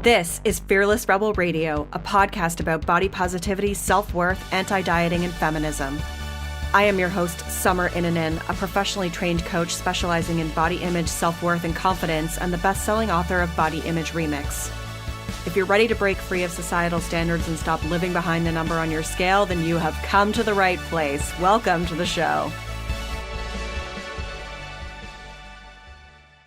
This is Fearless Rebel Radio, a podcast about body positivity, self-worth, anti-dieting, and feminism. I am your host, Summer Inanen, a professionally trained coach specializing in body image, self-worth, and confidence, and the best-selling author of Body Image Remix. If you're ready to break free of societal standards and stop living behind the number on your scale, then you have come to the right place. Welcome to the show.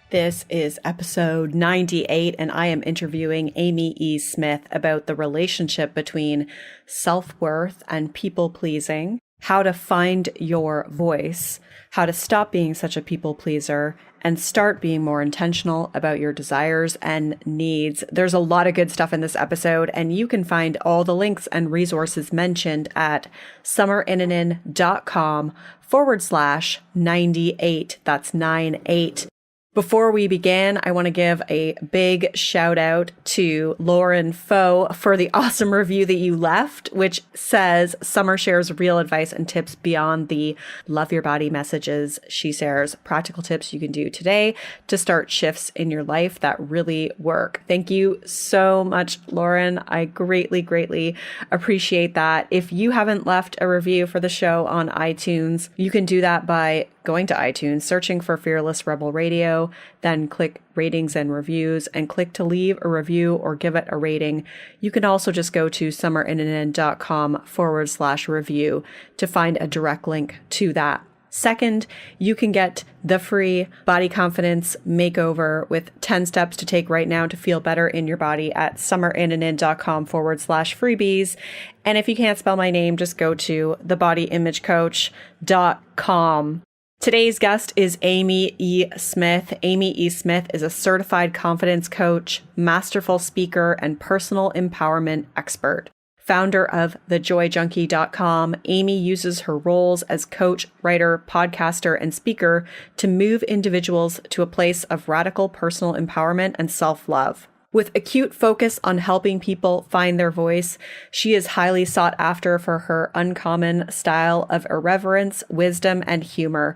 This is episode 98, and I am interviewing Amy E. Smith about the relationship between self-worth and people-pleasing, how to find your voice, how to stop being such a people-pleaser, and start being more intentional about your desires and needs. There's a lot of good stuff in this episode, and you can find all the links and resources mentioned at summerinanen.com/98. That's 98. Before we begin, I want to give a big shout out to Lauren Foe for the awesome review that you left, which says Summer shares real advice and tips beyond the love your body messages. She shares practical tips you can do today to start shifts in your life that really work. Thank you so much, Lauren. I greatly, greatly appreciate that. If you haven't left a review for the show on iTunes, you can do that by going to iTunes, searching for Fearless Rebel Radio, then click ratings and reviews and click to leave a review or give it a rating. You can also just go to summerinanen.com/review to find a direct link to that. Second, you can get the free body confidence makeover with 10 steps to take right now to feel better in your body at summerinanen.com/freebies. And if you can't spell my name, just go to thebodyimagecoach.com. Today's guest is Amy E. Smith. Amy E. Smith is a certified confidence coach, masterful speaker, and personal empowerment expert. Founder of thejoyjunkie.com, Amy uses her roles as coach, writer, podcaster, and speaker to move individuals to a place of radical personal empowerment and self-love. With acute focus on helping people find their voice, she is highly sought after for her uncommon style of irreverence, wisdom, and humor,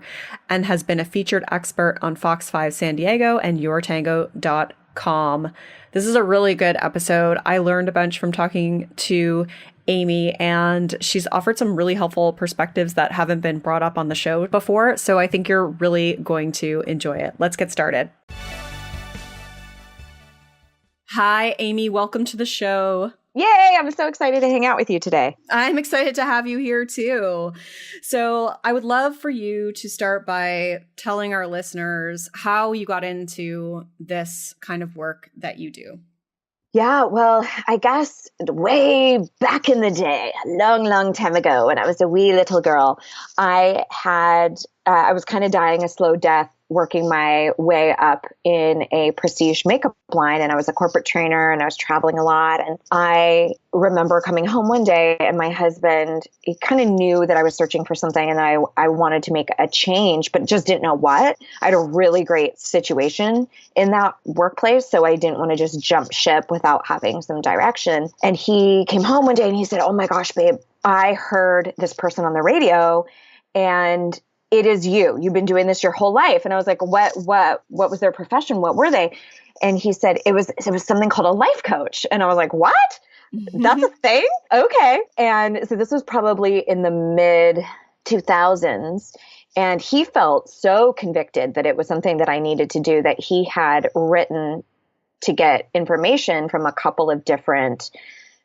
and has been a featured expert on Fox 5 San Diego and yourtango.com. This is a really good episode. I learned a bunch from talking to Amy, and she's offered some really helpful perspectives that haven't been brought up on the show before, so I think you're really going to enjoy it. Let's get started. Hi, Amy. Welcome to the show. Yay! I'm so excited to hang out with you today. I'm excited to have you here too. So I would love for you to start by telling our listeners how you got into this kind of work that you do. Yeah, well, I guess way back in the day, a long, long time ago, when I was a wee little girl, I was kind of dying a slow death working my way up in a prestige makeup line. And I was a corporate trainer and I was traveling a lot. And I remember coming home one day and my husband, he kind of knew that I was searching for something and I wanted to make a change, but just didn't know what. I had a really great situation in that workplace. So I didn't want to just jump ship without having some direction. And he came home one day and he said, "Oh my gosh, babe, I heard this person on the radio and it is you. You've been doing this your whole life." And I was like, what was their profession? What were they? And he said, it was something called a life coach. And I was like, what? That's a thing? Okay. And so this was probably in the mid 2000s. And he felt so convicted that it was something that I needed to do that he had written to get information from a couple of different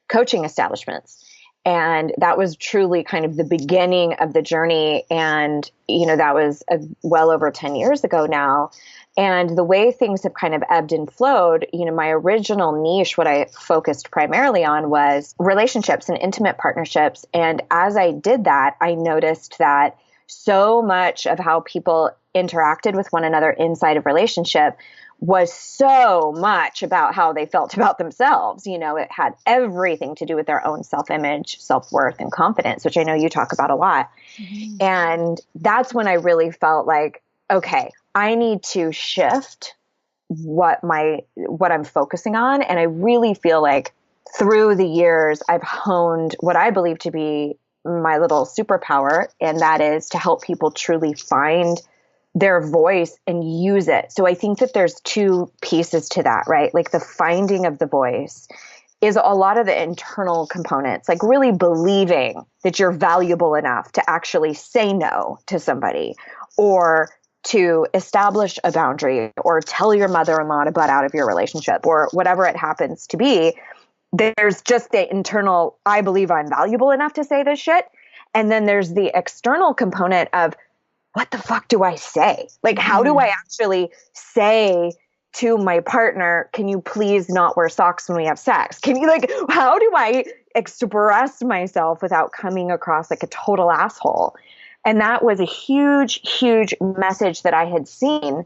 coaching establishments. And that was truly kind of the beginning of the journey. And, that was well over 10 years ago now. And the way things have kind of ebbed and flowed, my original niche, what I focused primarily on was relationships and intimate partnerships. And as I did that, I noticed that so much of how people interacted with one another inside of relationship was so much about how they felt about themselves. It had everything to do with their own self-image, self-worth, and confidence, which I know you talk about a lot. Mm-hmm. And that's when I really felt like, okay, I need to shift what I'm focusing on. And I really feel like through the years, I've honed what I believe to be my little superpower. And that is to help people truly find their voice and use it. So I think that there's two pieces to that, right? Like the finding of the voice is a lot of the internal components, like really believing that you're valuable enough to actually say no to somebody, or to establish a boundary, or tell your mother-in-law to butt out of your relationship, or whatever it happens to be. There's just the internal, I believe I'm valuable enough to say this shit. And then there's the external component of, what the fuck do I say? Like, how do I actually say to my partner, can you please not wear socks when we have sex? Can you, like, how do I express myself without coming across like a total asshole? And that was a huge, huge message that I had seen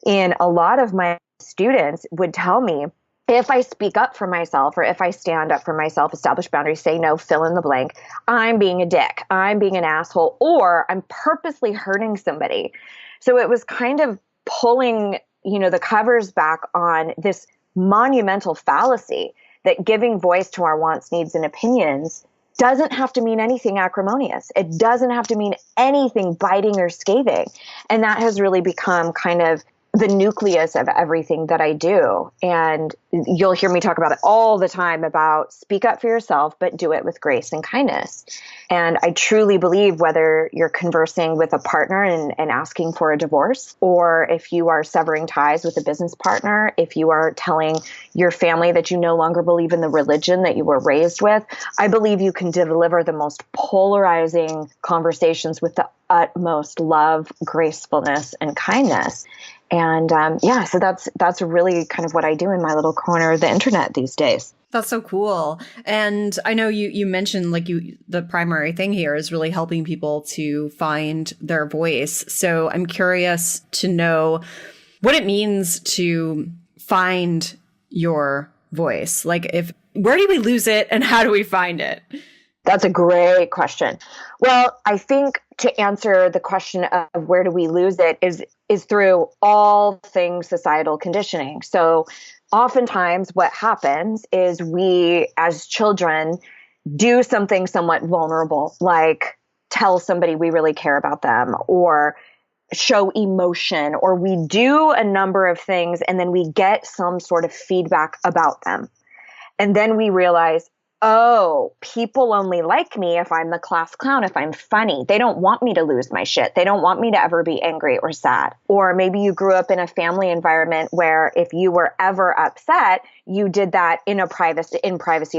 in a lot of my students would tell me, if I speak up for myself, or if I stand up for myself, establish boundaries, say no, fill in the blank, I'm being a dick, I'm being an asshole, or I'm purposely hurting somebody. So it was kind of pulling, the covers back on this monumental fallacy that giving voice to our wants, needs, and opinions doesn't have to mean anything acrimonious. It doesn't have to mean anything biting or scathing. And that has really become kind of the nucleus of everything that I do. And you'll hear me talk about it all the time about speak up for yourself, but do it with grace and kindness. And I truly believe whether you're conversing with a partner and asking for a divorce, or if you are severing ties with a business partner, if you are telling your family that you no longer believe in the religion that you were raised with, I believe you can deliver the most polarizing conversations with the utmost love, gracefulness, and kindness. And so that's really kind of what I do in my little corner of the internet these days. That's so cool. And I know you mentioned the primary thing here is really helping people to find their voice. So I'm curious to know what it means to find your voice. Like, where do we lose it and how do we find it? That's a great question. Well, I think to answer the question of where do we lose it is through all things societal conditioning. So oftentimes what happens is we as children do something somewhat vulnerable, like tell somebody we really care about them, or show emotion, or we do a number of things and then we get some sort of feedback about them. And then we realize, oh, people only like me if I'm the class clown, if I'm funny. They don't want me to lose my shit. They don't want me to ever be angry or sad. Or maybe you grew up in a family environment where if you were ever upset, you did that in privacy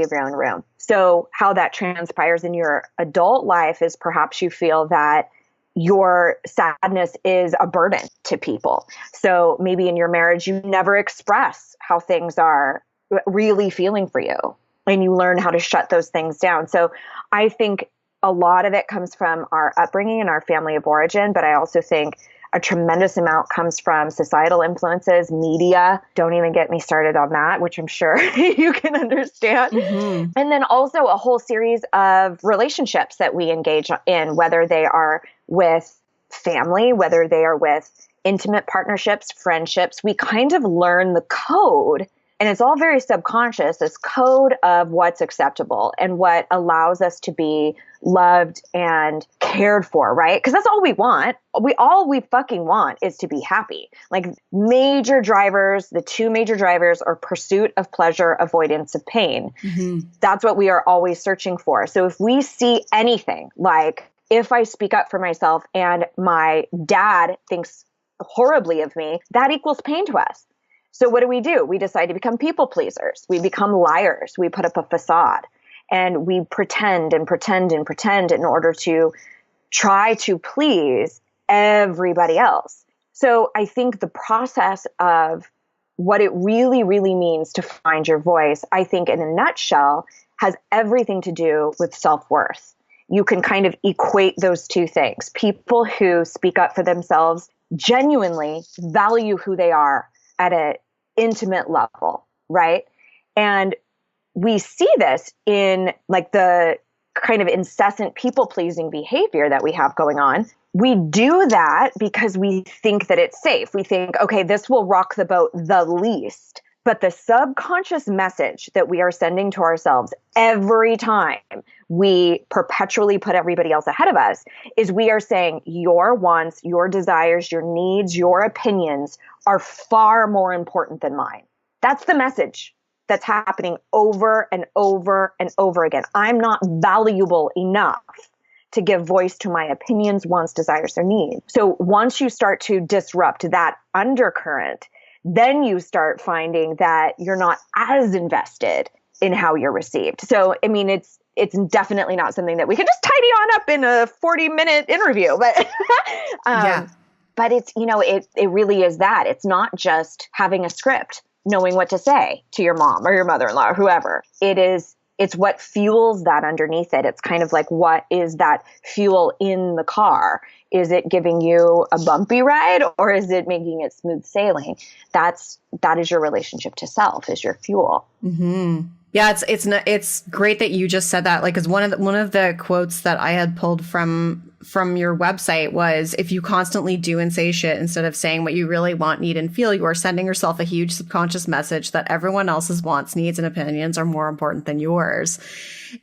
of your own room. So how that transpires in your adult life is perhaps you feel that your sadness is a burden to people. So maybe in your marriage, you never express how things are really feeling for you. And you learn how to shut those things down. So I think a lot of it comes from our upbringing and our family of origin, but I also think a tremendous amount comes from societal influences, media. Don't even get me started on that, which I'm sure you can understand. Mm-hmm. And then also a whole series of relationships that we engage in, whether they are with family, whether they are with intimate partnerships, friendships. We kind of learn the code. And it's all very subconscious, this code of what's acceptable and what allows us to be loved and cared for, right? Because that's all we want. All we fucking want is to be happy. Like the two major drivers are pursuit of pleasure, avoidance of pain. Mm-hmm. That's what we are always searching for. So if we see anything like, if I speak up for myself and my dad thinks horribly of me, that equals pain to us. So what do? We decide to become people pleasers. We become liars. We put up a facade and we pretend and pretend and pretend in order to try to please everybody else. So I think the process of what it really, really means to find your voice, I think in a nutshell, has everything to do with self-worth. You can kind of equate those two things. People who speak up for themselves genuinely value who they are at an intimate level, right? And we see this in like the kind of incessant people-pleasing behavior that we have going on. We do that because we think that it's safe. We think, okay, this will rock the boat the least. But the subconscious message that we are sending to ourselves every time we perpetually put everybody else ahead of us is we are saying your wants, your desires, your needs, your opinions are far more important than mine. That's the message that's happening over and over and over again. I'm not valuable enough to give voice to my opinions, wants, desires, or needs. So once you start to disrupt that undercurrent, then you start finding that you're not as invested in how you're received. So, I mean, it's definitely not something that we can just tidy on up in a 40-minute interview, but, Yeah. but it's, it really is that. It's not just having a script, knowing what to say to your mom or your mother-in-law or whoever. It's what fuels that underneath it. It's kind of like, what is that fuel in the car? Is it giving you a bumpy ride or is it making it smooth sailing? That is your relationship to self, is your fuel. Mm-hmm. Yeah, it's great that you just said that. Like, because one of the quotes that I had pulled from your website was, if you constantly do and say shit instead of saying what you really want, need, and feel, you are sending yourself a huge subconscious message that everyone else's wants, needs, and opinions are more important than yours.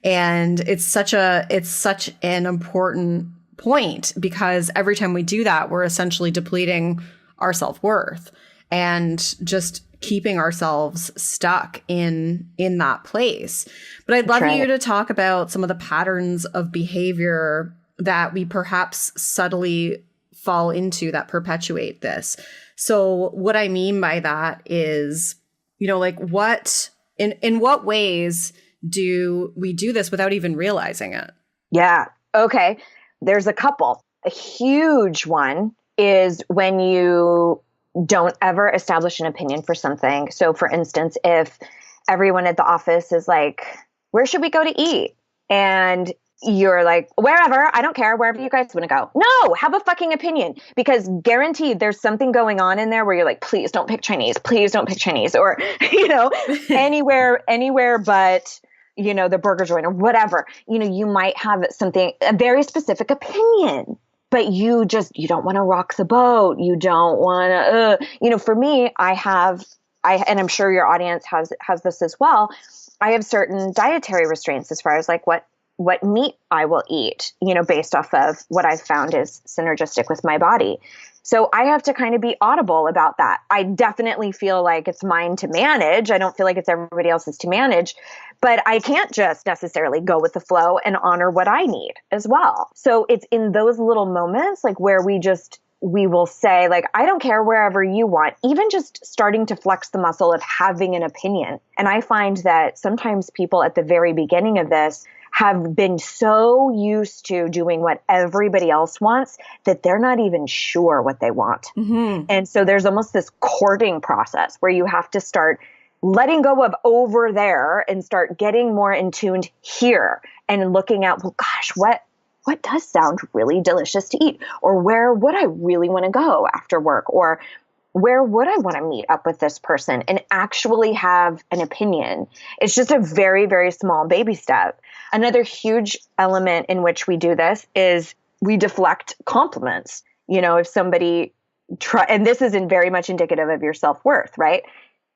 And it's such an important point, because every time we do that, we're essentially depleting our self-worth and just keeping ourselves stuck in that place. But I'd love you to talk about some of the patterns of behavior that we perhaps subtly fall into that perpetuate this. So what I mean by that is, like, in what ways do we do this without even realizing it? Yeah. Okay. There's a couple. A huge one is when you don't ever establish an opinion for something. So for instance, if everyone at the office is like, where should we go to eat? And you're like, wherever, I don't care, wherever you guys want to go. No, have a fucking opinion, because guaranteed there's something going on in there where you're like, please don't pick Chinese. Please don't pick Chinese. Or, anywhere but, the burger joint or whatever. You might have a very specific opinion, but you don't want to rock the boat. You don't want to, for me, and I'm sure your audience has this as well. I have certain dietary restraints as far as like what meat I will eat, based off of what I've found is synergistic with my body. So I have to kind of be audible about that. I definitely feel like it's mine to manage. I don't feel like it's everybody else's to manage, but I can't just necessarily go with the flow and honor what I need as well. So it's in those little moments, like where we will say, like, I don't care, wherever you want, even just starting to flex the muscle of having an opinion. And I find that sometimes people at the very beginning of this have been so used to doing what everybody else wants that they're not even sure what they want. Mm-hmm. And so there's almost this courting process where you have to start letting go of over there and start getting more in tune here and looking at, well, gosh, what does sound really delicious to eat? Or where would I really want to go after work? Or where would I want to meet up with this person and actually have an opinion? It's just a very, very small baby step. Another huge element in which we do this is we deflect compliments. If somebody and this is very much indicative of your self-worth, right?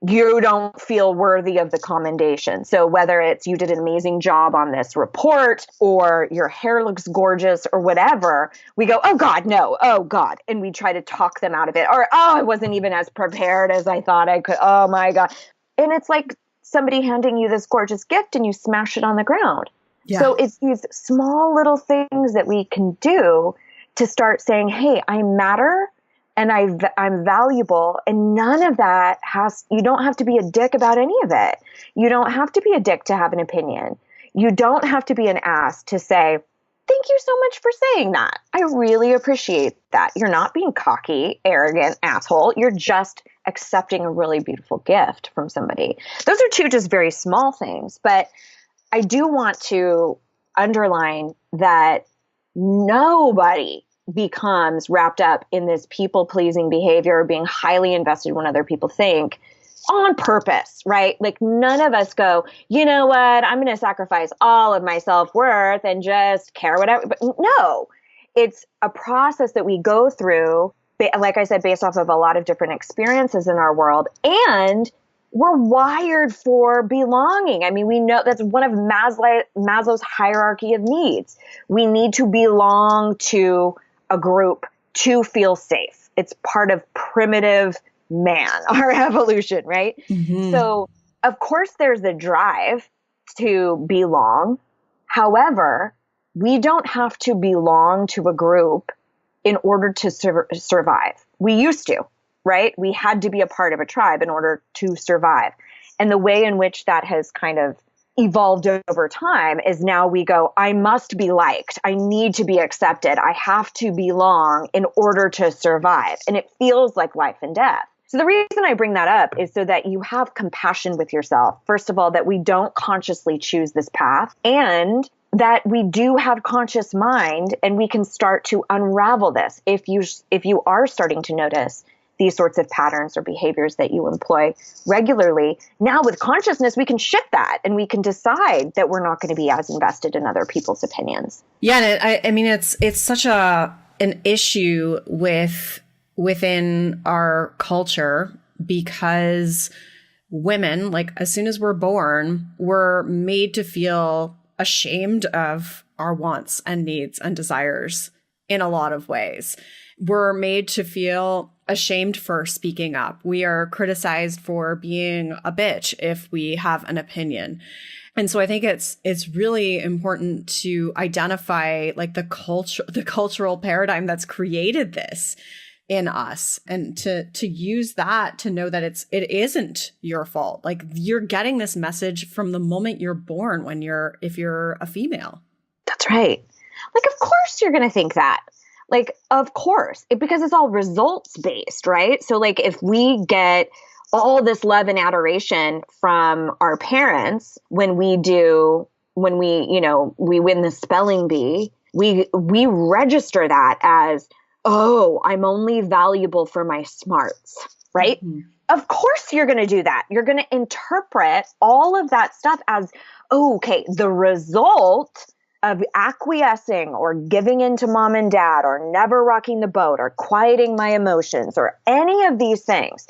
You don't feel worthy of the commendation. So whether it's you did an amazing job on this report or your hair looks gorgeous or whatever, we go, oh God, no, oh God. And we try to talk them out of it. Or, oh, I wasn't even as prepared as I thought I could. Oh my God. And it's like somebody handing you this gorgeous gift and you smash it on the ground. Yeah. So it's these small little things that we can do to start saying, hey, I matter. And I'm valuable, and none of that you don't have to be a dick about any of it. You don't have to be a dick to have an opinion. You don't have to be an ass to say, thank you so much for saying that. I really appreciate that. You're not being cocky, arrogant, asshole. You're just accepting a really beautiful gift from somebody. Those are two just very small things, but I do want to underline that nobody becomes wrapped up in this people-pleasing behavior, being highly invested when other people think, on purpose, right? Like none of us go, you know what, I'm going to sacrifice all of my self-worth and just care whatever. But no, it's a process that we go through, like I said, based off of a lot of different experiences in our world. And we're wired for belonging. I mean, we know that's one of Maslow's hierarchy of needs. We need to belong to a group to feel safe. It's part of primitive man, our evolution, right? So, of course, there's the drive to belong. However, we don't have to belong to a group in order to survive. We used to, right? We had to be a part of a tribe in order to survive. And the way in which that has kind of evolved over time is now we go, I must be liked. I need to be accepted. I have to belong in order to survive. And it feels like life and death. So the reason I bring that up is so that you have compassion with yourself. First of all, that we don't consciously choose this path, and that we do have conscious mind, and we can start to unravel this. If you are starting to notice these sorts of patterns or behaviors that you employ regularly, now with consciousness, we can shift that, and we can decide that we're not going to be as invested in other people's opinions. Yeah, and I mean, it's such an issue within our culture, because women, like, as soon as we're born, we're made to feel ashamed of our wants and needs and desires in a lot of ways. We're made to feel ashamed for speaking up. We are criticized for being a bitch if we have an opinion. And so I think it's really important to identify like the cultural paradigm that's created this in us, and to use that to know that it isn't your fault. Like, you're getting this message from the moment you're born if you're a female. That's right. Like, of course you're going to think that. Like, of course, because it's all results based, right? So like, if we get all this love and adoration from our parents when we win the spelling bee, we register that as, oh, I'm only valuable for my smarts, right? Mm-hmm. Of course you're going to do that. You're going to interpret all of that stuff as, oh, okay, the result of acquiescing or giving in to mom and dad or never rocking the boat or quieting my emotions or any of these things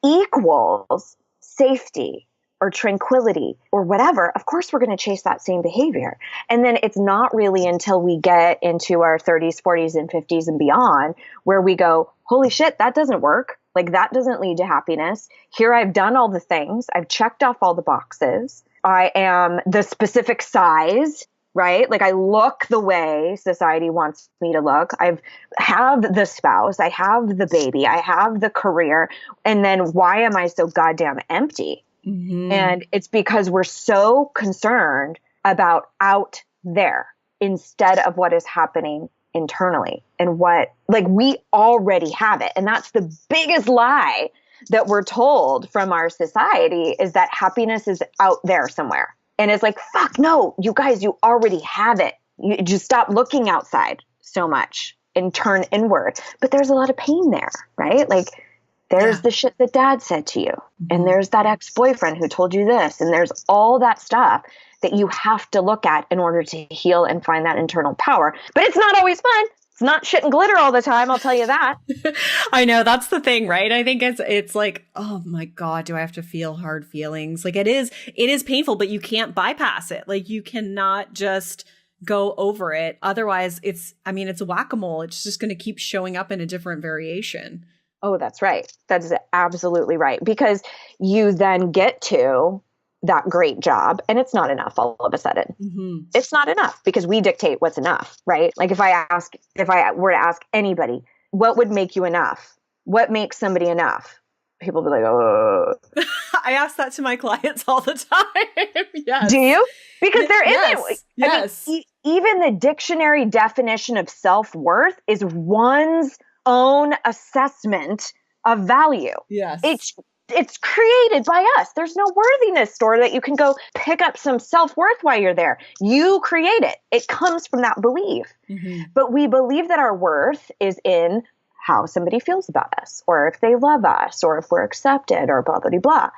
equals safety or tranquility or whatever. Of course, we're going to chase that same behavior. And then it's not really until we get into our 30s, 40s, and 50s and beyond where we go, holy shit, that doesn't work. Like, that doesn't lead to happiness. Here, I've done all the things. I've checked off all the boxes. I am the specific size, right? Like, I look the way society wants me to look. I have the spouse. I have the baby. I have the career. And then why am I so goddamn empty? Mm-hmm. And it's because we're so concerned about out there instead of what is happening internally, and what, like, we already have it. And that's the biggest lie that we're told from our society, is that happiness is out there somewhere. And it's like, fuck no, you guys, you already have it. You just stop looking outside so much and turn inward. But there's a lot of pain there, right? Like, there's the shit that dad said to you. And there's that ex-boyfriend who told you this. And there's all that stuff that you have to look at in order to heal and find that internal power. But it's not always fun. It's not shit and glitter all the time. I'll tell you that. I know, that's the thing, right? I think it's like, oh my God, do I have to feel hard feelings? Like, it is painful, but you can't bypass it. Like, you cannot just go over it. Otherwise, it's a whack-a-mole. It's just going to keep showing up in a different variation. Oh, that's right. That's absolutely right. Because you then get to that great job and it's not enough all of a sudden. Mm-hmm. It's not enough because we dictate what's enough, right? Like, if I were to ask anybody, what would make you enough? What makes somebody enough? People be like, oh. I ask that to my clients all the time. Yes. Do you? Because there isn't. Yes. I mean, even the dictionary definition of self-worth is one's own assessment of value. Yes. It's created by us. There's no worthiness store that you can go pick up some self-worth while you're there. You create it. It comes from that belief. Mm-hmm. But we believe that our worth is in how somebody feels about us, or if they love us, or if we're accepted, or blah, blah, blah, blah.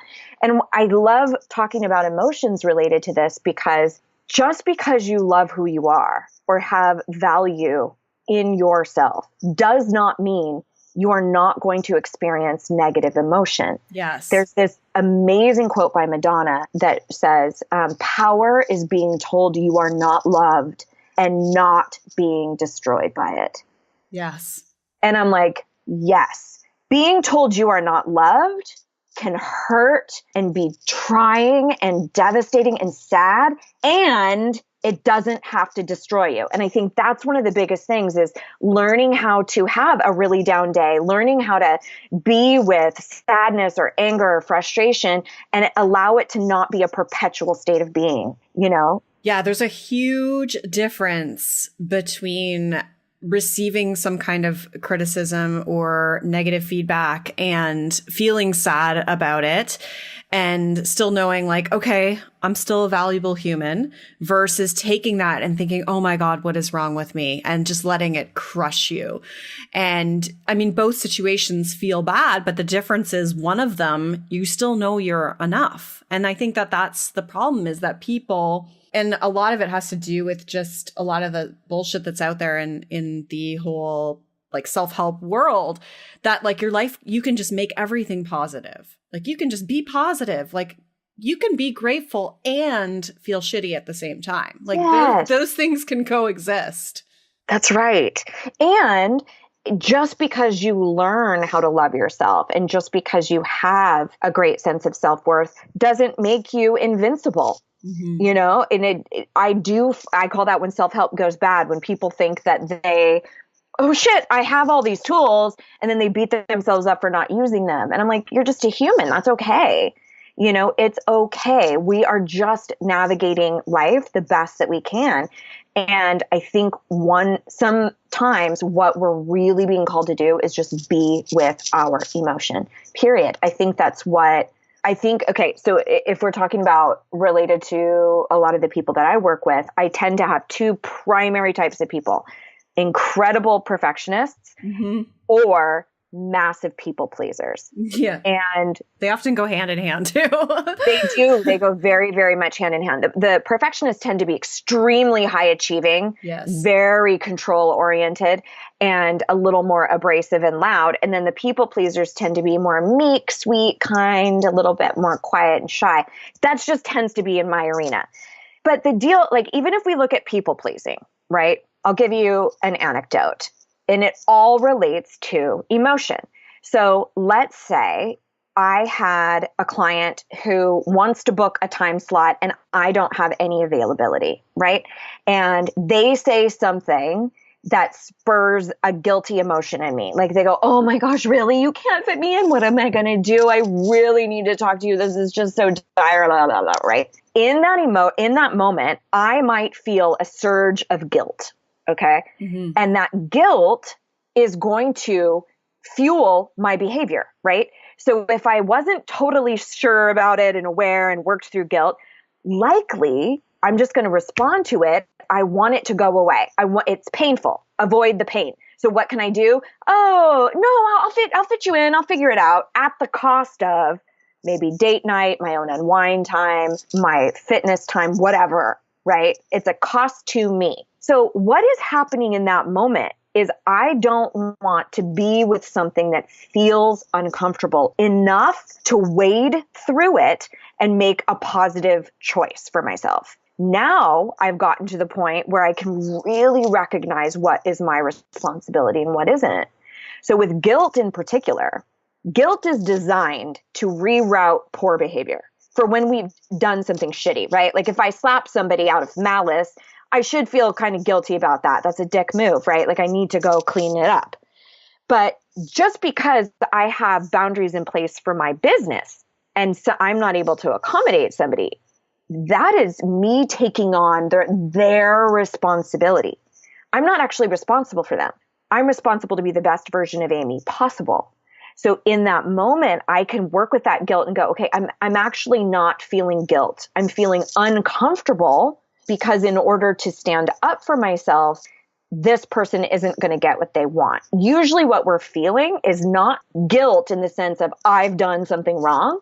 And I love talking about emotions related to this, because just because you love who you are or have value in yourself does not mean you are not going to experience negative emotion. Yes. There's this amazing quote by Madonna that says, power is being told you are not loved and not being destroyed by it. Yes. And I'm like, yes, being told you are not loved can hurt and be trying and devastating and sad, and it doesn't have to destroy you. And I think that's one of the biggest things is learning how to have a really down day, learning how to be with sadness or anger or frustration and allow it to not be a perpetual state of being, you know? Yeah, there's a huge difference between receiving some kind of criticism or negative feedback and feeling sad about it and still knowing like, okay, I'm still a valuable human versus taking that and thinking, oh my God, what is wrong with me? And just letting it crush you. And I mean, both situations feel bad, but the difference is one of them, you still know you're enough. And I think that that's the problem is that people, and a lot of it has to do with just a lot of the bullshit that's out there in the whole like self-help world that like your life, you can just make everything positive. Like you can just be positive. Like you can be grateful and feel shitty at the same time. Like Yes. those things can coexist. That's right. And just because you learn how to love yourself and just because you have a great sense of self-worth doesn't make you invincible. Mm-hmm. You know, and I call that when self-help goes bad, when people think that oh shit, I have all these tools, and then they beat themselves up for not using them. And I'm like, you're just a human. That's okay. You know, it's okay. We are just navigating life the best that we can. And I think sometimes what we're really being called to do is just be with our emotion, period. I think that's what okay, so if we're talking about related to a lot of the people that I work with, I tend to have two primary types of people: incredible perfectionists Mm-hmm. or massive people pleasers. Yeah. And they often go hand in hand too. They do. They go very, very much hand in hand. The perfectionists tend to be extremely high achieving, yes, very control oriented, and a little more abrasive and loud. And then the people pleasers tend to be more meek, sweet, kind, a little bit more quiet and shy. That just tends to be in my arena. But the deal, like, even if we look at people pleasing, right? I'll give you an anecdote, and it all relates to emotion. So let's say I had a client who wants to book a time slot and I don't have any availability, right? And they say something that spurs a guilty emotion in me. Like they go, oh my gosh, really? You can't fit me in? What am I going to do? I really need to talk to you. This is just so dire, blah, blah, blah, right? In that moment, I might feel a surge of guilt, okay? Mm-hmm. And that guilt is going to fuel my behavior, right? So if I wasn't totally sure about it and aware and worked through guilt, likely I'm just going to respond to it. I want it to go away. It's painful. Avoid the pain. So what can I do? Oh, no, I'll fit you in. I'll figure it out at the cost of maybe date night, my own unwind time, my fitness time, whatever, right? It's a cost to me. So what is happening in that moment is I don't want to be with something that feels uncomfortable enough to wade through it and make a positive choice for myself. Now I've gotten to the point where I can really recognize what is my responsibility and what isn't. So with guilt in particular, guilt is designed to reroute poor behavior for when we've done something shitty, right? Like if I slap somebody out of malice, I should feel kind of guilty about that. That's a dick move, right? Like I need to go clean it up. But just because I have boundaries in place for my business and so I'm not able to accommodate somebody, that is me taking on their responsibility. I'm not actually responsible for them. I'm responsible to be the best version of Amy possible. So in that moment, I can work with that guilt and go, okay, I'm actually not feeling guilt. I'm feeling uncomfortable because in order to stand up for myself, this person isn't going to get what they want. Usually what we're feeling is not guilt in the sense of I've done something wrong.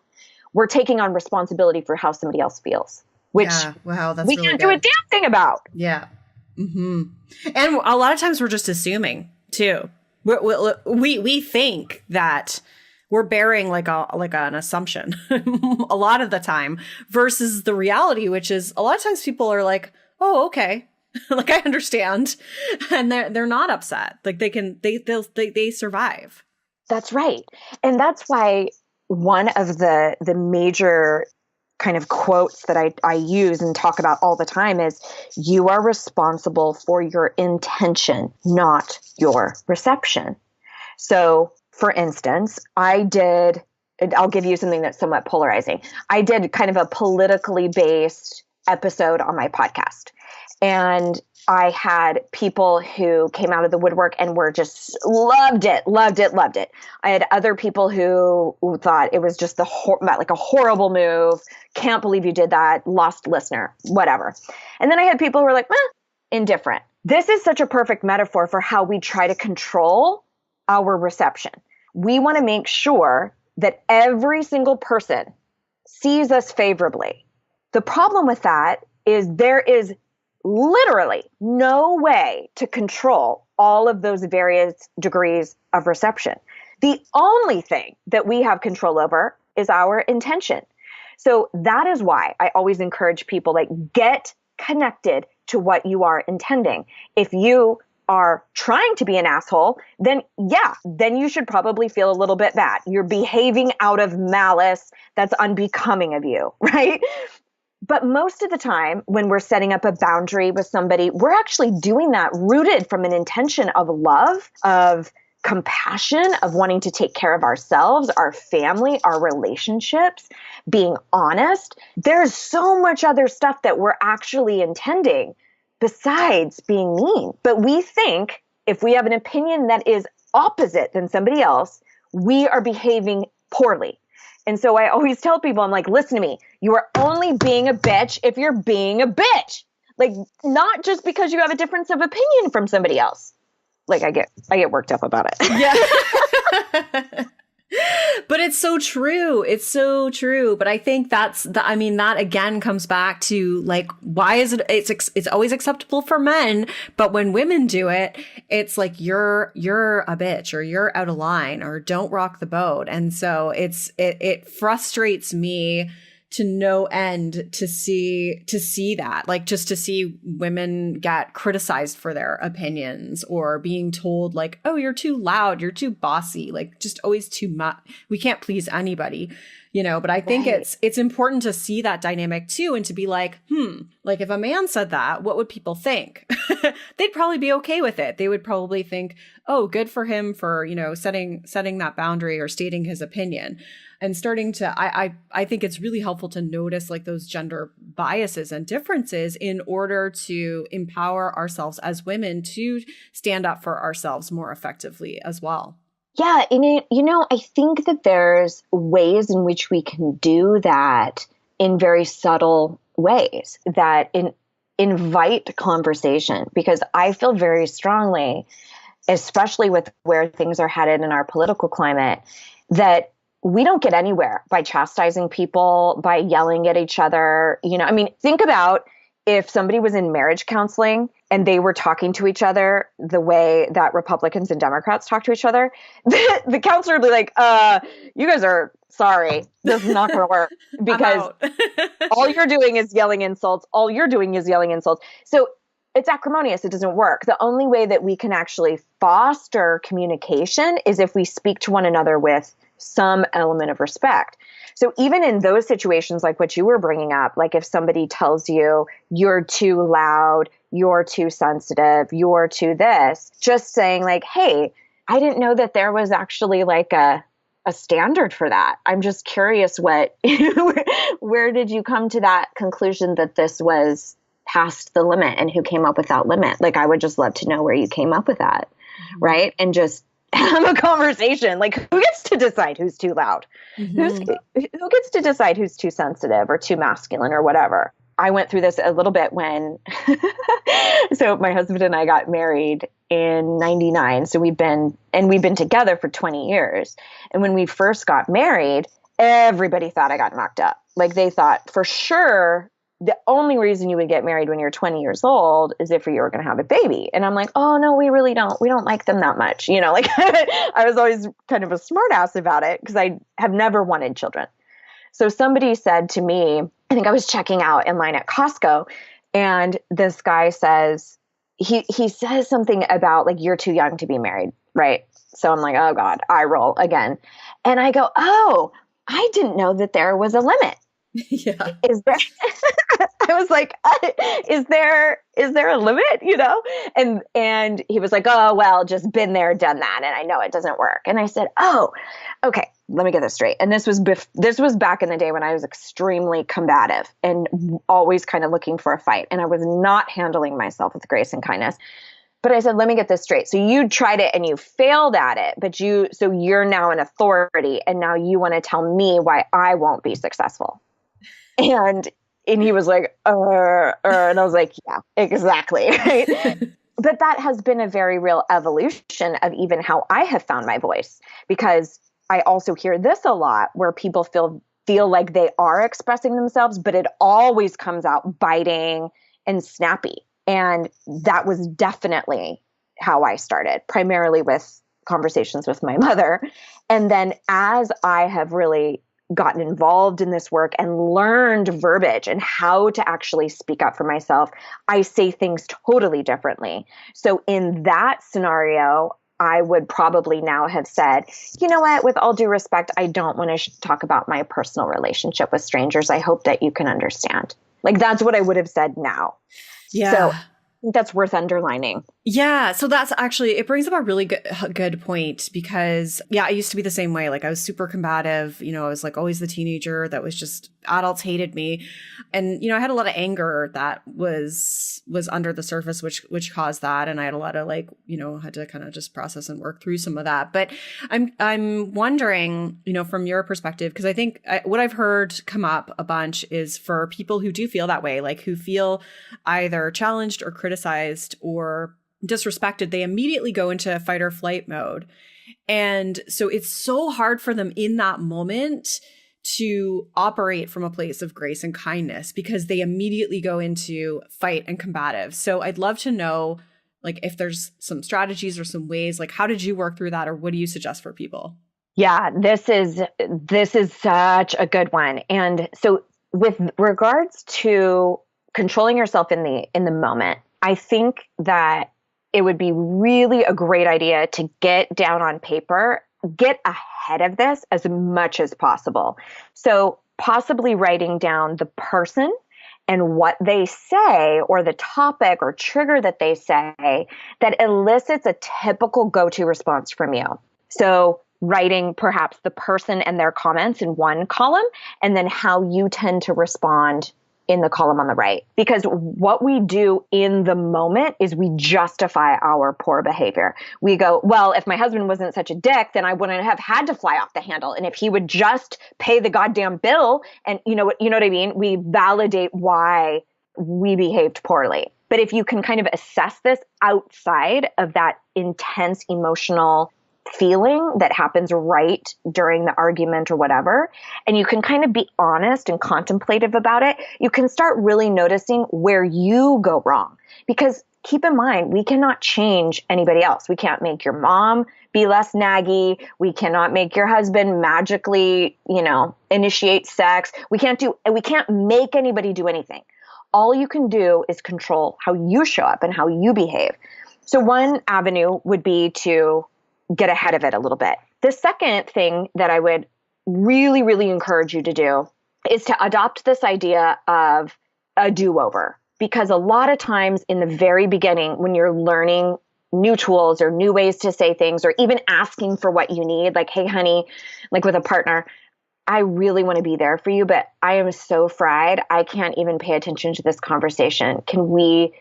We're taking on responsibility for how somebody else feels, which that's we really can't good. do a damn thing about. Yeah. Mm-hmm. And a lot of times we're just assuming too. We think that we're bearing like an assumption a lot of the time versus the reality, which is a lot of times people are like, oh, okay. Like I understand. And they're not upset. Like they survive. That's right. And that's why one of the major kind of quotes that I use and talk about all the time is, you are responsible for your intention, not your reception. So for instance, I'll give you something that's somewhat polarizing. I did kind of a politically based episode on my podcast. And I had people who came out of the woodwork and were just loved it. I had other people who thought it was just like a horrible move. Can't believe you did that. Lost listener, whatever. And then I had people who were like, indifferent. This is such a perfect metaphor for how we try to control our reception. We want to make sure that every single person sees us favorably. The problem with that is there is literally no way to control all of those various degrees of reception. The only thing that we have control over is our intention. So that is why I always encourage people, like, get connected to what you are intending. If you are trying to be an asshole, then you should probably feel a little bit bad. You're behaving out of malice that's unbecoming of you, right? But most of the time when we're setting up a boundary with somebody, we're actually doing that rooted from an intention of love, of compassion, of wanting to take care of ourselves, our family, our relationships, being honest. There's so much other stuff that we're actually intending besides being mean. But we think if we have an opinion that is opposite than somebody else, we are behaving poorly. And so I always tell people, I'm like, listen to me, you are only being a bitch if you're being a bitch. Like, not just because you have a difference of opinion from somebody else. Like, I get worked up about it. Yeah. But it's so true. It's so true. But I think that again comes back to, like, why is it's always acceptable for men, but when women do it, it's like, you're a bitch, or you're out of line, or don't rock the boat. And so it frustrates me to no end to see that, like, just to see women get criticized for their opinions, or being told, like, oh, you're too loud, you're too bossy, like, just always too much. We can't please anybody, but I think it's important to see that dynamic too, and to be like, like, if a man said that, what would people think? They'd probably be okay with it. They would probably think, oh, good for him for, setting that boundary or stating his opinion. And starting to, I think it's really helpful to notice, like, those gender biases and differences in order to empower ourselves as women to stand up for ourselves more effectively as well. Yeah. And I think that there's ways in which we can do that in very subtle ways that invite conversation, because I feel very strongly, especially with where things are headed in our political climate, that we don't get anywhere by chastising people, by yelling at each other. Think about if somebody was in marriage counseling and they were talking to each other the way that Republicans and Democrats talk to each other, the counselor would be like, you guys are sorry. This is not going to work, because all you're doing is yelling insults. So it's acrimonious. It doesn't work. The only way that we can actually foster communication is if we speak to one another with some element of respect. So even in those situations, like what you were bringing up, like if somebody tells you you're too loud, you're too sensitive, you're too this, just saying, like, hey, I didn't know that there was actually like a standard for that. I'm just curious where did you come to that conclusion that this was past the limit, and who came up with that limit? Like, I would just love to know where you came up with that. Mm-hmm. Right. And just have a conversation. Like, who gets to decide who's too loud? Mm-hmm. Who gets to decide who's too sensitive or too masculine or whatever? I went through this a little bit when, so my husband and I got married in 99. So we've been together for 20 years. And when we first got married, everybody thought I got knocked up. Like, they thought for sure the only reason you would get married when you're 20 years old is if you were going to have a baby. And I'm like, oh no, we really don't. We don't like them that much. Like I was always kind of a smart ass about it because I have never wanted children. So somebody said to me, I think I was checking out in line at Costco, and this guy says, he says something about like, you're too young to be married. Right. So I'm like, oh God, I roll again. And I go, oh, I didn't know that there was a limit. Yeah. Is there, I was like, is there a limit, And he was like, oh, well, just been there, done that. And I know it doesn't work. And I said, oh, okay, let me get this straight. And this was back in the day when I was extremely combative and always kind of looking for a fight. And I was not handling myself with grace and kindness. But I said, let me get this straight. So you tried it and you failed at it, so you're now an authority. And now you want to tell me why I won't be successful. And he was like, and I was like, yeah, exactly. Right. But that has been a very real evolution of even how I have found my voice, because I also hear this a lot where people feel like they are expressing themselves, but it always comes out biting and snappy. And that was definitely how I started, primarily with conversations with my mother. And then as I have really gotten involved in this work and learned verbiage and how to actually speak up for myself, I say things totally differently. So in that scenario, I would probably now have said, you know what, with all due respect, I don't want to talk about my personal relationship with strangers. I hope that you can understand. Like, that's what I would have said now. Yeah. So I think that's worth underlining. Yeah. So that's actually, it brings up a really good point, because I used to be the same way. Like, I was super combative, I was like always the teenager that was just, adults hated me. And, I had a lot of anger that was under the surface, which caused that. And I had a lot of had to kind of just process and work through some of that. But I'm wondering, from your perspective, because I think what I've heard come up a bunch is for people who do feel that way, like who feel either challenged or criticized or disrespected, they immediately go into fight or flight mode. And so it's so hard for them in that moment to operate from a place of grace and kindness, because they immediately go into fight and combative. So I'd love to know, like, if there's some strategies or some ways, like, how did you work through that, or what do you suggest for people? Yeah, this is such a good one. And so with regards to controlling yourself in the moment, I think that it would be really a great idea to get down on paper, get ahead of this as much as possible. So possibly writing down the person and what they say, or the topic or trigger that they say that elicits a typical go-to response from you. So writing perhaps the person and their comments in one column, and then how you tend to respond in the column on the right. Because what we do in the moment is we justify our poor behavior. We go, well, if my husband wasn't such a dick, then I wouldn't have had to fly off the handle. And if he would just pay the goddamn bill, and you know what I mean? We validate why we behaved poorly. But if you can kind of assess this outside of that intense emotional feeling that happens right during the argument or whatever, and you can kind of be honest and contemplative about it, you can start really noticing where you go wrong. Because keep in mind, we cannot change anybody else. We can't make your mom be less naggy. We cannot make your husband magically, initiate sex. We can't make anybody do anything. All you can do is control how you show up and how you behave. So one avenue would be to get ahead of it a little bit. The second thing that I would really, really encourage you to do is to adopt this idea of a do-over. Because a lot of times in the very beginning, when you're learning new tools or new ways to say things, or even asking for what you need, like, hey, honey, like with a partner, I really want to be there for you, but I am so fried. I can't even pay attention to this conversation. Can we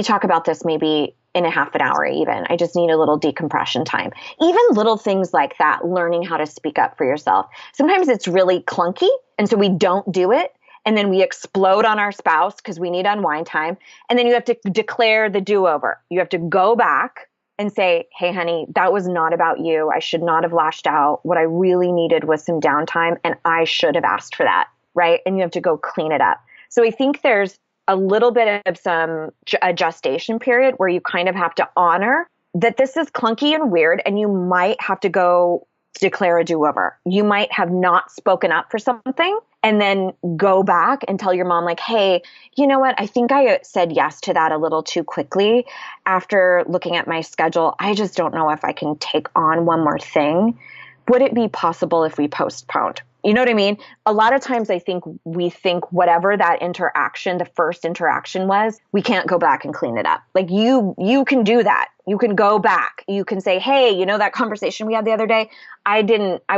talk about this maybe in a half an hour even? I just need a little decompression time. Even little things like that, learning how to speak up for yourself. Sometimes it's really clunky, and so we don't do it. And then we explode on our spouse because we need unwind time. And then you have to declare the do-over. You have to go back and say, hey, honey, that was not about you. I should not have lashed out. What I really needed was some downtime, and I should have asked for that, right? And you have to go clean it up. So I think there's a little bit of a gestation period where you kind of have to honor that this is clunky and weird, and you might have to go declare a do-over. You might have not spoken up for something and then go back and tell your mom, like, hey, you know what? I think I said yes to that a little too quickly. After looking at my schedule, I just don't know if I can take on one more thing. Would it be possible if we postponed? You know what I mean? A lot of times I think we think whatever that interaction, the first interaction was, we can't go back and clean it up. Like you can do that. You can go back. You can say, hey, you know, that conversation we had the other day, I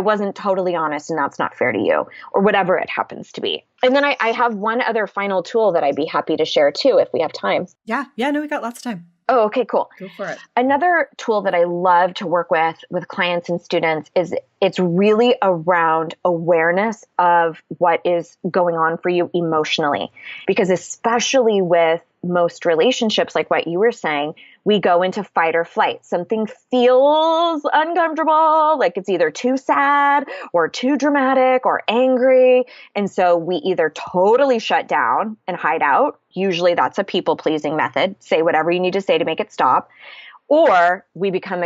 wasn't totally honest, and that's not fair to you, or whatever it happens to be. And then I have one other final tool that I'd be happy to share too, if we have time. Yeah. No, we got lots of time. Oh, okay, cool. Go for it. Another tool that I love to work with clients and students is it's really around awareness of what is going on for you emotionally. Because especially with most relationships, like what you were saying, we go into fight or flight. Something feels uncomfortable, like it's either too sad or too dramatic or angry. And so we either totally shut down and hide out. Usually that's a people-pleasing method. Say whatever you need to say to make it stop. Or we become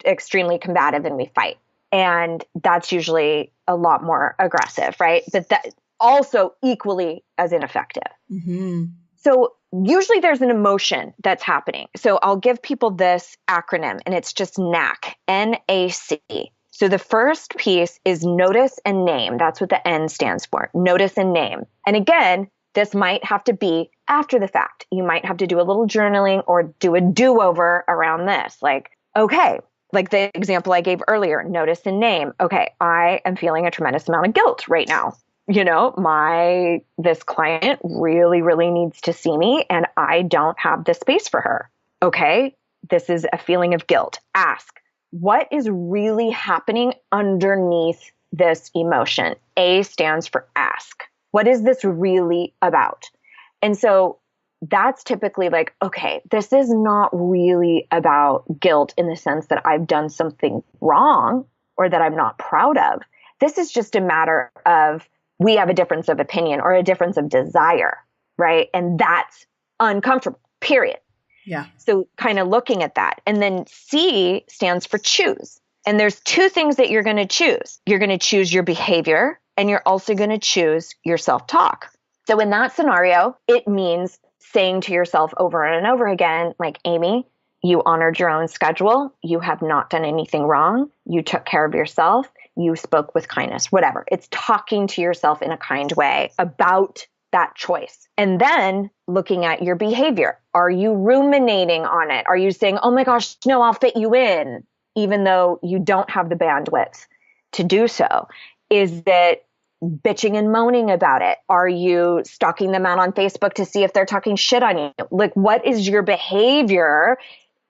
extremely combative and we fight. And that's usually a lot more aggressive, right? But that also equally as ineffective. Mm-hmm. So usually there's an emotion that's happening. So I'll give people this acronym, and it's just NAC, N-A-C. So the first piece is notice and name. That's what the N stands for, notice and name. And again, this might have to be after the fact. You might have to do a little journaling or do a do-over around this. Like, okay, like the example I gave earlier, notice and name. Okay, I am feeling a tremendous amount of guilt right now. You know, this client really, really needs to see me, and I don't have the space for her. Okay, this is a feeling of guilt. Ask, what is really happening underneath this emotion? A stands for ask. What is this really about? And so that's typically like, okay, this is not really about guilt in the sense that I've done something wrong or that I'm not proud of. This is just a matter of we have a difference of opinion or a difference of desire, right? And that's uncomfortable, period. Yeah. So kind of looking at that. And then C stands for choose. And there's two things that you're going to choose. You're going to choose your behavior, and you're also going to choose your self-talk. So in that scenario, it means saying to yourself over and over again, like, Amy, you honored your own schedule. You have not done anything wrong. You took care of yourself. You spoke with kindness, whatever. It's talking to yourself in a kind way about that choice. And then looking at your behavior. Are you ruminating on it? Are you saying, oh my gosh, no, I'll fit you in, even though you don't have the bandwidth to do so? Is it bitching and moaning about it? Are you stalking them out on Facebook to see if they're talking shit on you? Like, what is your behavior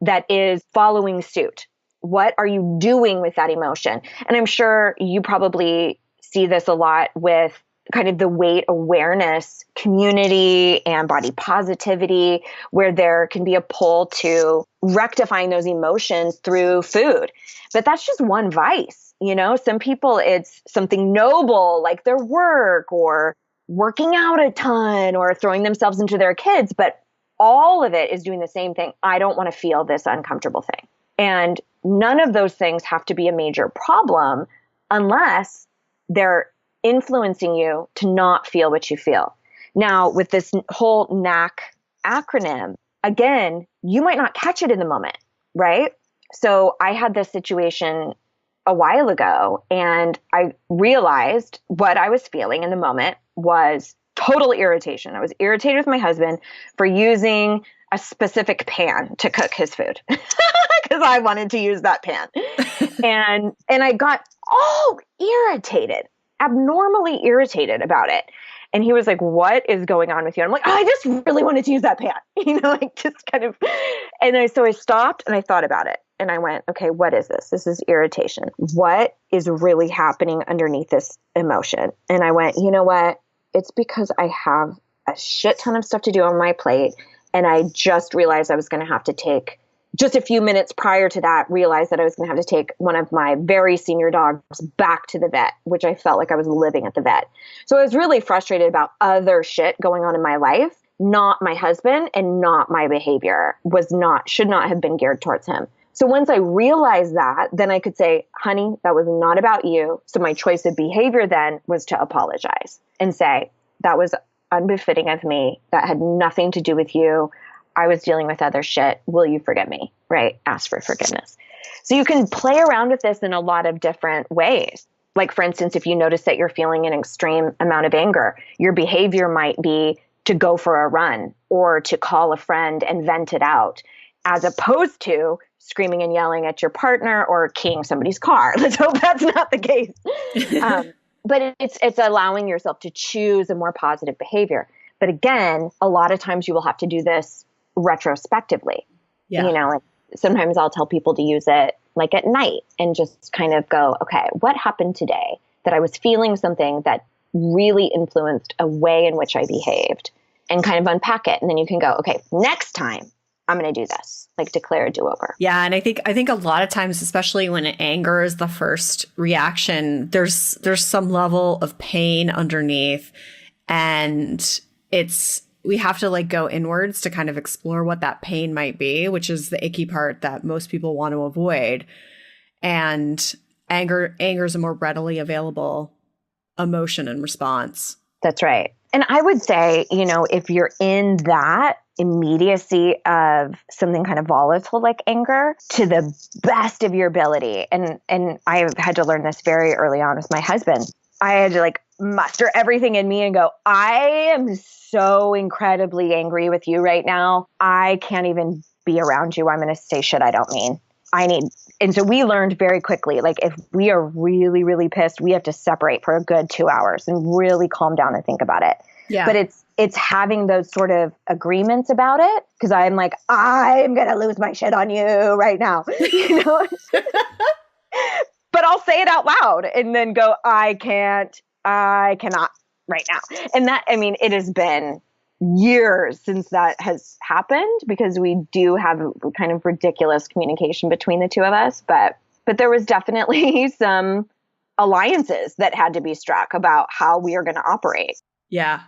that is following suit? What are you doing with that emotion? And I'm sure you probably see this a lot with kind of the weight awareness community and body positivity, where there can be a pull to rectifying those emotions through food. But that's just one vice. You know, some people, it's something noble like their work or working out a ton or throwing themselves into their kids. But all of it is doing the same thing. I don't want to feel this uncomfortable thing. And none of those things have to be a major problem unless they're influencing you to not feel what you feel. Now, with this whole NAC acronym, again, you might not catch it in the moment, right? So I had this situation a while ago, and I realized what I was feeling in the moment was total irritation. I was irritated with my husband for using a specific pan to cook his food because I wanted to use that pan. and I got all irritated, abnormally irritated about it. And he was like, what is going on with you? And I'm like, oh, I just really wanted to use that pan, like just kind of. So I stopped and I thought about it. And I went, okay, what is this? This is irritation. What is really happening underneath this emotion? And I went, you know what? It's because I have a shit ton of stuff to do on my plate. And I just realized I was going to have to take just a few minutes prior to that, realized that I was going to have to take one of my very senior dogs back to the vet, which I felt like I was living at the vet. So I was really frustrated about other shit going on in my life, not my husband, and not my behavior should not have been geared towards him. So once I realized that, then I could say, honey, that was not about you. So my choice of behavior then was to apologize and say, that was unbefitting of me. That had nothing to do with you. I was dealing with other shit. Will you forgive me? Right? Ask for forgiveness. So you can play around with this in a lot of different ways. Like, for instance, if you notice that you're feeling an extreme amount of anger, your behavior might be to go for a run or to call a friend and vent it out, as opposed to screaming and yelling at your partner or keying somebody's car. Let's hope that's not the case. But it's allowing yourself to choose a more positive behavior. But again, a lot of times you will have to do this retrospectively. Yeah. You know, and sometimes I'll tell people to use it like at night and just kind of go, okay, what happened today that I was feeling something that really influenced a way in which I behaved, and kind of unpack it. And then you can go, okay, next time I'm going to do this, like declare a do-over. Yeah. And I think a lot of times, especially when anger is the first reaction, there's some level of pain underneath, and we have to like go inwards to kind of explore what that pain might be, which is the icky part that most people want to avoid. And anger is a more readily available emotion and response. That's right. And I would say, you know, if you're in that immediacy of something kind of volatile like anger, to the best of your ability, and I had to learn this very early on with my husband, I had to like muster everything in me and go, I am so incredibly angry with you right now. I can't even be around you. I'm going to say shit I don't mean. And so we learned very quickly, like if we are really, really pissed, we have to separate for a good 2 hours and really calm down and think about it. Yeah. But it's having those sort of agreements about it, because I'm like, I'm going to lose my shit on you right now, you know? But I'll say it out loud and then go, I cannot right now. And that, I mean, it has been years since that has happened, because we do have a kind of ridiculous communication between the two of us. But there was definitely some alliances that had to be struck about how we are going to operate. Yeah.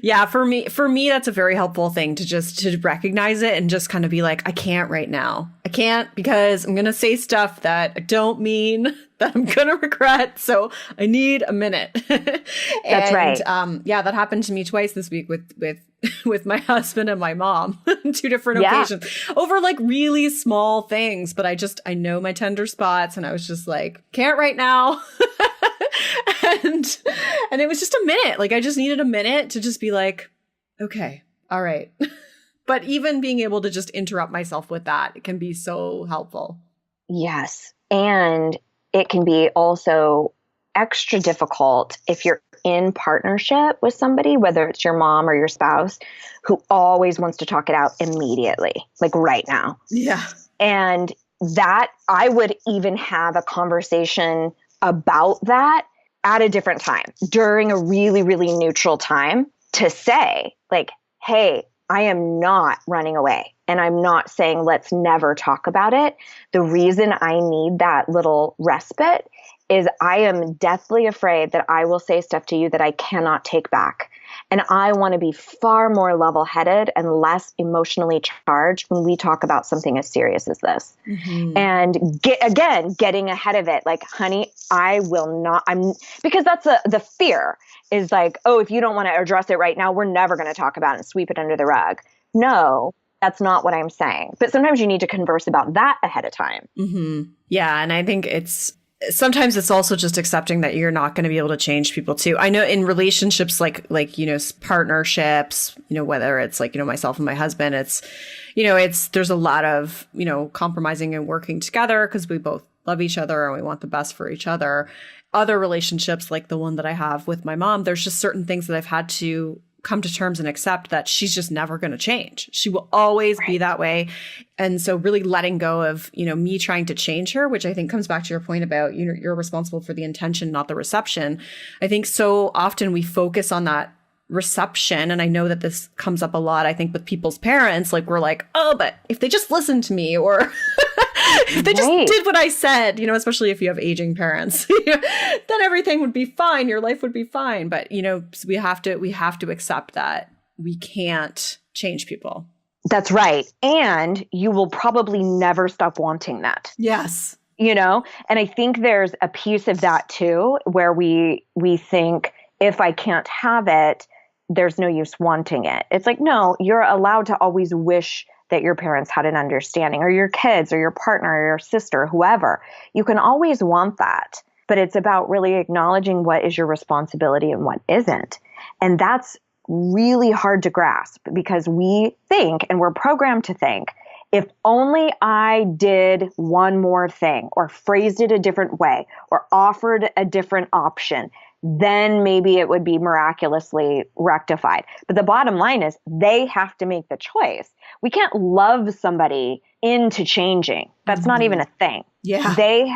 Yeah. For me, that's a very helpful thing to recognize it and just kind of be like, I can't right now. I can't, because I'm going to say stuff that I don't mean, that I'm going to regret. So I need a minute. That's right. Yeah, that happened to me twice this week with my husband and my mom on 2 different occasions over like really small things. But I know my tender spots, and I was just like, can't right now. And it was just a minute. Like I just needed a minute to just be like, okay, all right. But even being able to just interrupt myself with that, it can be so helpful. Yes. And it can be also extra difficult if you're in partnership with somebody, whether it's your mom or your spouse, who always wants to talk it out immediately, like right now. Yeah. And that I would even have a conversation about that at a different time, during a really, really neutral time, to say like, hey, I am not running away, and I'm not saying let's never talk about it. The reason I need that little respite is I am deathly afraid that I will say stuff to you that I cannot take back. And I want to be far more level-headed and less emotionally charged when we talk about something as serious as this. Mm-hmm. And getting ahead of it. Like, honey, I will not, because that's the fear is like, oh, if you don't want to address it right now, we're never going to talk about it and sweep it under the rug. No, that's not what I'm saying. But sometimes you need to converse about that ahead of time. Mm-hmm. Yeah. And I think sometimes it's also just accepting that you're not going to be able to change people too. I know in relationships, like, you know, partnerships, you know, whether it's like, you know, myself and my husband, there's a lot of, you know, compromising and working together because we both love each other and we want the best for each other. Other relationships, like the one that I have with my mom, there's just certain things that I've had to come to terms and accept that she's just never going to change. She will always be that way. And so really letting go of, you know, me trying to change her, which I think comes back to your point about, you know, you're responsible for the intention, not the reception. I think so often we focus on that reception. And I know that this comes up a lot, I think, with people's parents. Like, we're like, oh, but if they just listened to me, or if they just did what I said, you know, especially if you have aging parents, then everything would be fine. Your life would be fine. But, you know, we have to accept that we can't change people. That's right. And you will probably never stop wanting that. Yes. You know, and I think there's a piece of that too, where we think, if I can't have it, there's no use wanting it. It's like, no, you're allowed to always wish that your parents had an understanding, or your kids or your partner or your sister, whoever. You can always want that, but it's about really acknowledging what is your responsibility and what isn't. And that's really hard to grasp, because we think, and we're programmed to think, if only I did one more thing, or phrased it a different way, or offered a different option, then maybe it would be miraculously rectified. But the bottom line is, they have to make the choice. We can't love somebody into changing. That's not even a thing. Yeah. They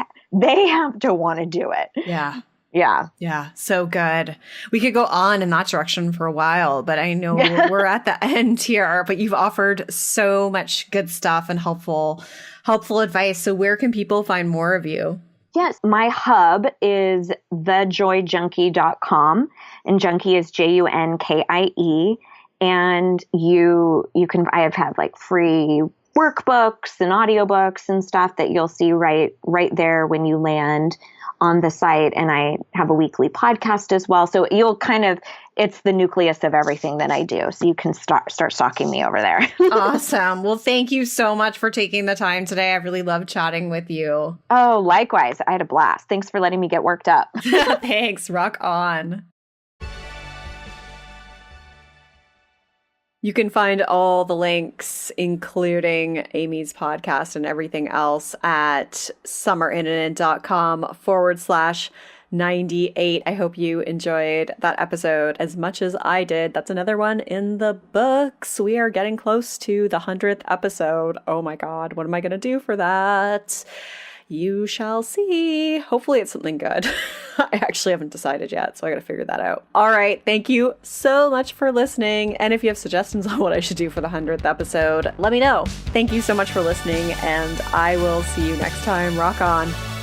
have to want to do it. Yeah. Yeah. Yeah. So good. We could go on in that direction for a while, but I know we're at the end here, but you've offered so much good stuff and helpful advice. So where can people find more of you? Yes. My hub is thejoyjunkie.com, and junkie is Junkie. And I have had like free workbooks and audiobooks and stuff that you'll see right there when you land on the site. And I have a weekly podcast as well. So it's the nucleus of everything that I do. So you can start stalking me over there. Awesome. Well, thank you so much for taking the time today. I really loved chatting with you. Oh, likewise. I had a blast. Thanks for letting me get worked up. Thanks. Rock on. You can find all the links, including Amy's podcast and everything else, at summerinternet.com/98. I hope you enjoyed that episode as much as I did. That's another one in the books. We are getting close to the 100th episode. Oh my God, what am I going to do for that? You shall see. Hopefully it's something good. I actually haven't decided yet, so I got to figure that out. All right. Thank you so much for listening. And if you have suggestions on what I should do for the 100th episode, let me know. Thank you so much for listening, and I will see you next time. Rock on.